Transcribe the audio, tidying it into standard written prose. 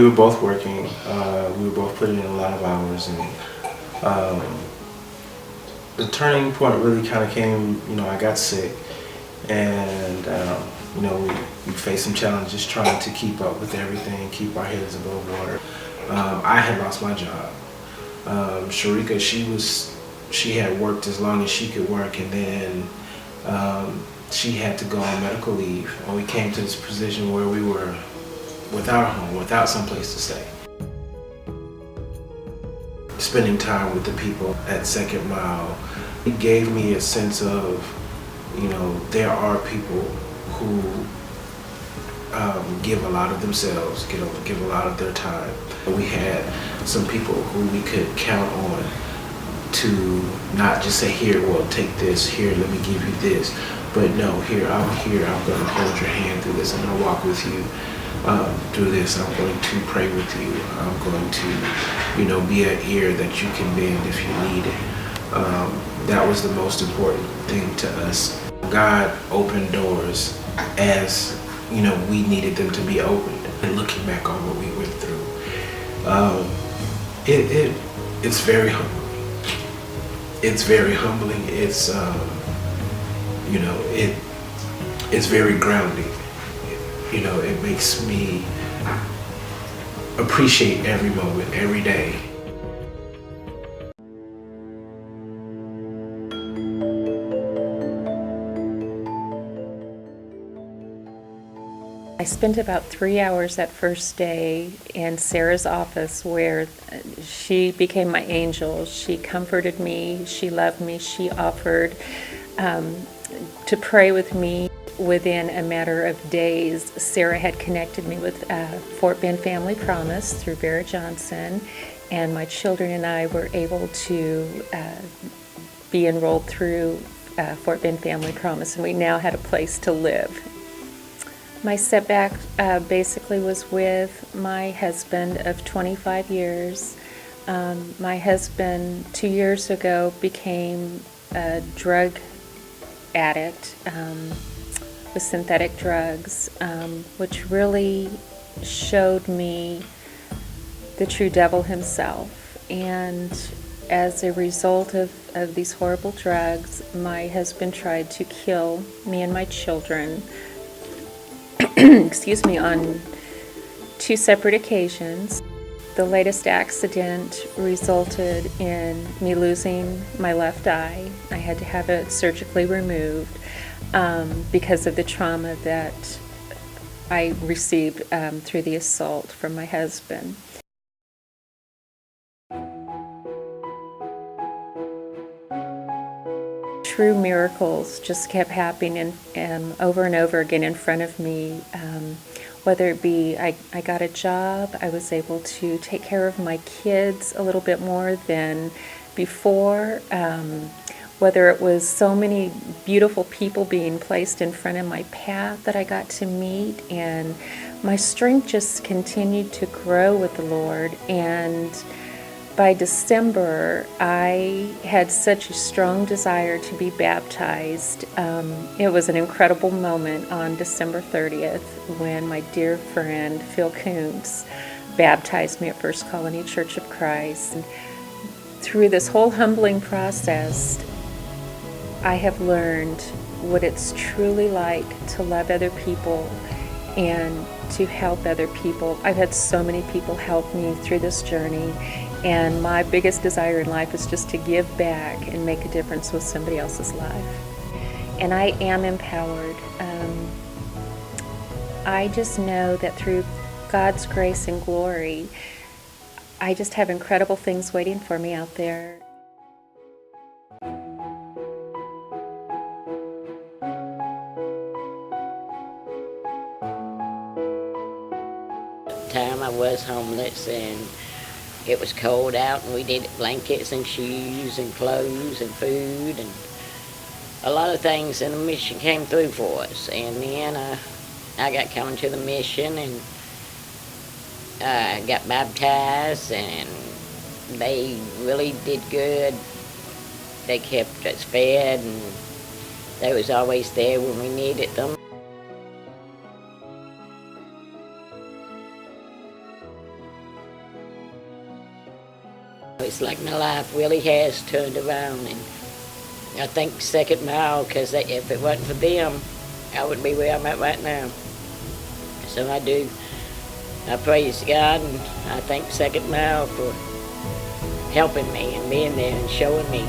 we were both working. We were both putting in a lot of hours, and the turning point really kind of came. I got sick, and we faced some challenges trying to keep up with everything, keep our heads above water. I had lost my job. Sharika, she had worked as long as she could work, and then she had to go on medical leave, and we came to this position where we were without a home, without some place to stay. Spending time with the people at Second Mile, it gave me a sense of, there are people who give a lot of themselves, give a lot of their time. We had some people who we could count on to not just say, here, well, take this, here, let me give you this, but no, here, I'm going to hold your hand through this, I'm going to walk with you through this, I'm going to pray with you, I'm going to, be an ear that you can bend if you need it. That was the most important thing to us. God opened doors as, we needed them to be opened. And looking back on what we went through, it's very humbling. It's very humbling. It's it's very grounding. It makes me appreciate every moment, every day. I spent about 3 hours that first day in Sarah's office, where she became my angel. She comforted me, she loved me, she offered to pray with me. Within a matter of days, Sarah had connected me with Fort Bend Family Promise through Vera Johnson, and my children and I were able to be enrolled through Fort Bend Family Promise, and we now had a place to live. My setback basically was with my husband of 25 years. My husband 2 years ago became a drug addict with synthetic drugs, which really showed me the true devil himself. And as a result of these horrible drugs, my husband tried to kill me and my children excuse me, on 2 separate occasions. The latest accident resulted in me losing my left eye. I had to have it surgically removed because of the trauma that I received through the assault from my husband. True miracles just kept happening and over again in front of me. Whether it be I got a job, I was able to take care of my kids a little bit more than before. Whether it was so many beautiful people being placed in front of my path that I got to meet, and my strength just continued to grow with the Lord. And by December, I had such a strong desire to be baptized. It was an incredible moment on December 30th when my dear friend Phil Koontz baptized me at First Colony Church of Christ. And through this whole humbling process, I have learned what it's truly like to love other people and to help other people. I've had so many people help me through this journey, and my biggest desire in life is just to give back and make a difference with somebody else's life. And I am empowered. I just know that through God's grace and glory, I just have incredible things waiting for me out there. Time I was homeless, and it was cold out, and we needed blankets and shoes and clothes and food and a lot of things, and the mission came through for us. And then I got coming to the mission and got baptized, and they really did good. They kept us fed, and they was always there when we needed them. it's like my life really has turned around. And I thank Second Mile, because if it wasn't for them, I wouldn't be where I'm at right now. So I do. I praise God, and I thank Second Mile for helping me and being there and showing me